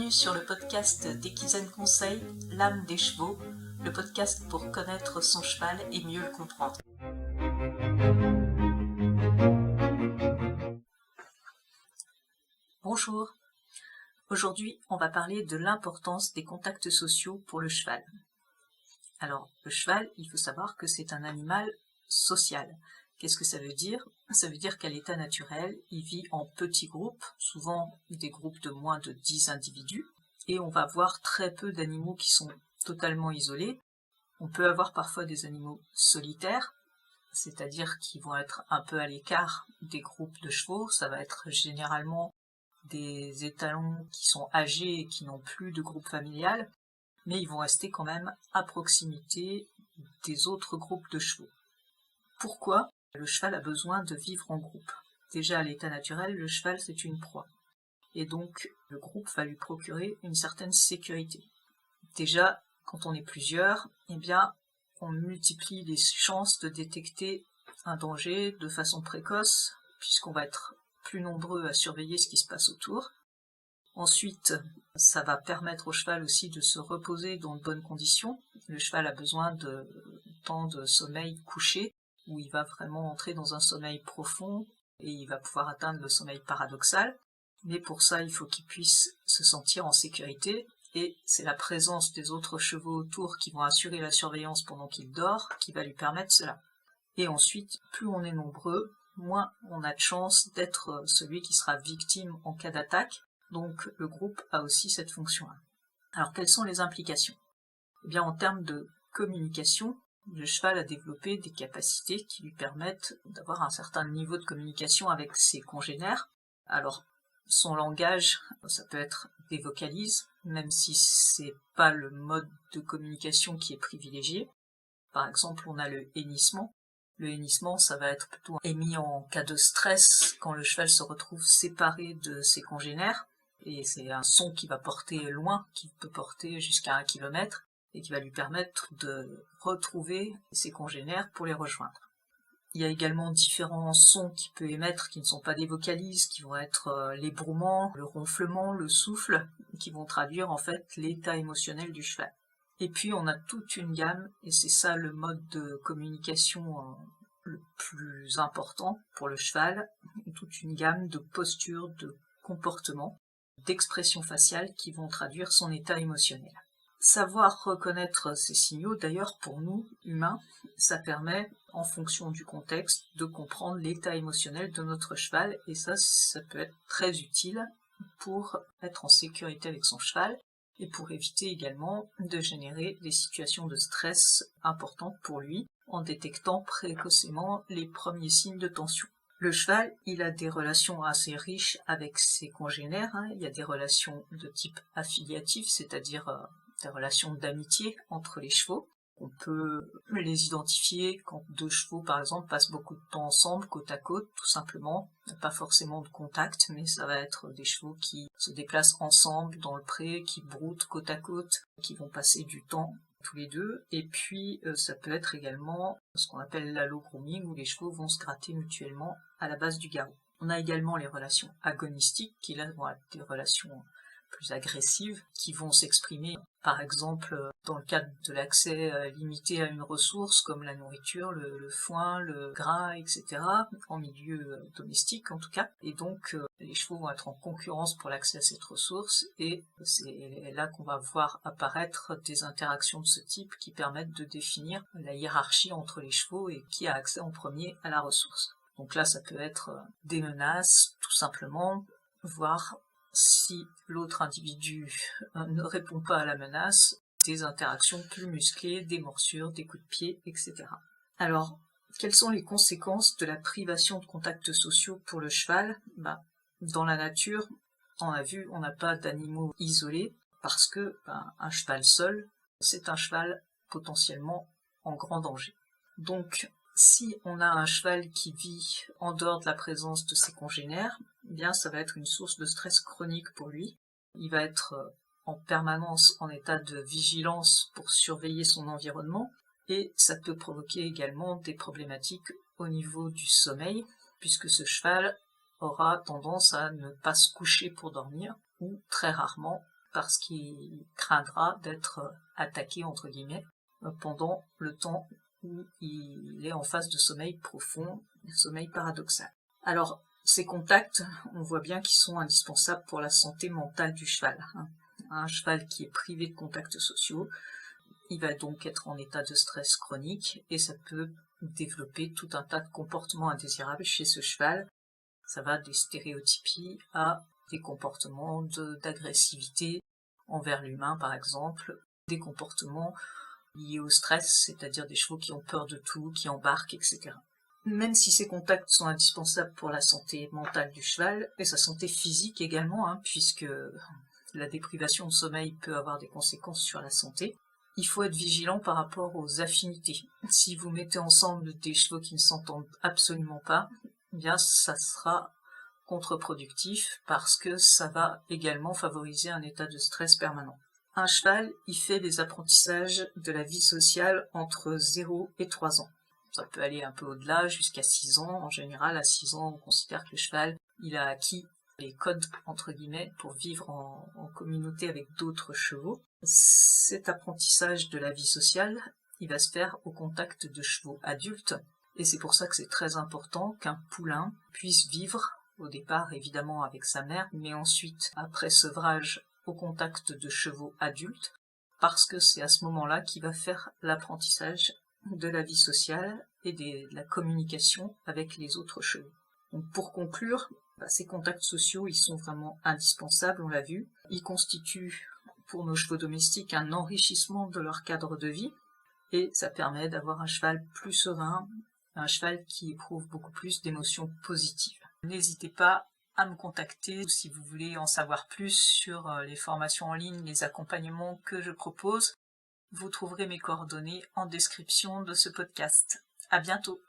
Bienvenue sur le podcast d'Equizen Conseil, l'âme des chevaux, le podcast pour connaître son cheval et mieux le comprendre. Bonjour, aujourd'hui on va parler de l'importance des contacts sociaux pour le cheval. Alors le cheval, il faut savoir que c'est un animal social. Qu'est-ce que ça veut dire? Ça veut dire qu'à l'état naturel, il vit en petits groupes, souvent des groupes de moins de 10 individus, et on va voir très peu d'animaux qui sont totalement isolés. On peut avoir parfois des animaux solitaires, c'est-à-dire qui vont être un peu à l'écart des groupes de chevaux. Ça va être généralement des étalons qui sont âgés et qui n'ont plus de groupe familial, mais ils vont rester quand même à proximité des autres groupes de chevaux. Pourquoi le cheval a besoin de vivre en groupe? Déjà à l'état naturel, le cheval c'est une proie. Et donc le groupe va lui procurer une certaine sécurité. Déjà, quand on est plusieurs, eh bien, on multiplie les chances de détecter un danger de façon précoce, puisqu'on va être plus nombreux à surveiller ce qui se passe autour. Ensuite, ça va permettre au cheval aussi de se reposer dans de bonnes conditions. Le cheval a besoin de temps de sommeil couché, où il va vraiment entrer dans un sommeil profond et il va pouvoir atteindre le sommeil paradoxal. Mais pour ça, il faut qu'il puisse se sentir en sécurité et c'est la présence des autres chevaux autour qui vont assurer la surveillance pendant qu'il dort qui va lui permettre cela. Et ensuite, plus on est nombreux, moins on a de chance d'être celui qui sera victime en cas d'attaque. Donc le groupe a aussi cette fonction-là. Alors quelles sont les implications? Eh bien en termes de communication, le cheval a développé des capacités qui lui permettent d'avoir un certain niveau de communication avec ses congénères. Alors, son langage, ça peut être des vocalises, même si c'est pas le mode de communication qui est privilégié. Par exemple, on a le hennissement. Le hennissement, ça va être plutôt émis en cas de stress, quand le cheval se retrouve séparé de ses congénères. Et c'est un son qui va porter loin, qui peut porter jusqu'à 1 kilomètre. Et qui va lui permettre de retrouver ses congénères pour les rejoindre. Il y a également différents sons qu'il peut émettre qui ne sont pas des vocalises, qui vont être l'ébrouement, le ronflement, le souffle, qui vont traduire en fait l'état émotionnel du cheval. Et puis on a toute une gamme, et c'est ça le mode de communication le plus important pour le cheval, toute une gamme de postures, de comportements, d'expressions faciales qui vont traduire son état émotionnel. Savoir reconnaître ces signaux, d'ailleurs, pour nous, humains, ça permet, en fonction du contexte, de comprendre l'état émotionnel de notre cheval, et ça peut être très utile pour être en sécurité avec son cheval, et pour éviter également de générer des situations de stress importantes pour lui, en détectant précocement les premiers signes de tension. Le cheval, il a des relations assez riches avec ses congénères, il y a des relations de type affiliatif, c'est-à-dire des relations d'amitié entre les chevaux. On peut les identifier quand deux chevaux, par exemple, passent beaucoup de temps ensemble, côte à côte, tout simplement. Pas forcément de contact, mais ça va être des chevaux qui se déplacent ensemble dans le pré, qui broutent côte à côte, qui vont passer du temps tous les deux. Et puis, ça peut être également ce qu'on appelle l'allo-grooming, où les chevaux vont se gratter mutuellement à la base du garrot. On a également les relations agonistiques, qui là vont être des relations plus agressives, qui vont s'exprimer par exemple dans le cadre de l'accès limité à une ressource comme la nourriture, le foin, le gras, etc., en milieu domestique en tout cas. Et donc les chevaux vont être en concurrence pour l'accès à cette ressource et c'est là qu'on va voir apparaître des interactions de ce type qui permettent de définir la hiérarchie entre les chevaux et qui a accès en premier à la ressource. Donc là ça peut être des menaces tout simplement, voire si l'autre individu ne répond pas à la menace, des interactions plus musclées, des morsures, des coups de pied, etc. Alors, quelles sont les conséquences de la privation de contacts sociaux pour le cheval? Dans la nature, on a vu, on n'a pas d'animaux isolés, parce que un cheval seul, c'est un cheval potentiellement en grand danger. Donc, si on a un cheval qui vit en dehors de la présence de ses congénères, eh bien ça va être une source de stress chronique pour lui. Il va être en permanence en état de vigilance pour surveiller son environnement et ça peut provoquer également des problématiques au niveau du sommeil puisque ce cheval aura tendance à ne pas se coucher pour dormir ou très rarement parce qu'il craindra d'être attaqué, entre guillemets, pendant le temps où il est en phase de sommeil profond, sommeil paradoxal. Alors, ces contacts, on voit bien qu'ils sont indispensables pour la santé mentale du cheval. Un cheval qui est privé de contacts sociaux, il va donc être en état de stress chronique et ça peut développer tout un tas de comportements indésirables chez ce cheval. Ça va des stéréotypies à des comportements d'agressivité envers l'humain, par exemple, des comportements liés au stress, c'est-à-dire des chevaux qui ont peur de tout, qui embarquent, etc. Même si ces contacts sont indispensables pour la santé mentale du cheval et sa santé physique également, puisque la déprivation de sommeil peut avoir des conséquences sur la santé, il faut être vigilant par rapport aux affinités. Si vous mettez ensemble des chevaux qui ne s'entendent absolument pas, eh bien ça sera contre-productif parce que ça va également favoriser un état de stress permanent. Un cheval, il fait des apprentissages de la vie sociale entre 0 et 3 ans. Ça peut aller un peu au-delà, jusqu'à 6 ans. En général, à 6 ans, on considère que le cheval, il a acquis les codes, entre guillemets, pour vivre en communauté avec d'autres chevaux. Cet apprentissage de la vie sociale, il va se faire au contact de chevaux adultes. Et c'est pour ça que c'est très important qu'un poulain puisse vivre, au départ évidemment avec sa mère, mais ensuite, après sevrage, au contact de chevaux adultes, parce que c'est à ce moment-là qu'il va faire l'apprentissage de la vie sociale et de la communication avec les autres chevaux. Donc pour conclure, ces contacts sociaux, ils sont vraiment indispensables, on l'a vu. Ils constituent pour nos chevaux domestiques un enrichissement de leur cadre de vie et ça permet d'avoir un cheval plus serein, un cheval qui éprouve beaucoup plus d'émotions positives. N'hésitez pas à me contacter si vous voulez en savoir plus sur les formations en ligne, les accompagnements que je propose. Vous trouverez mes coordonnées en description de ce podcast. À bientôt!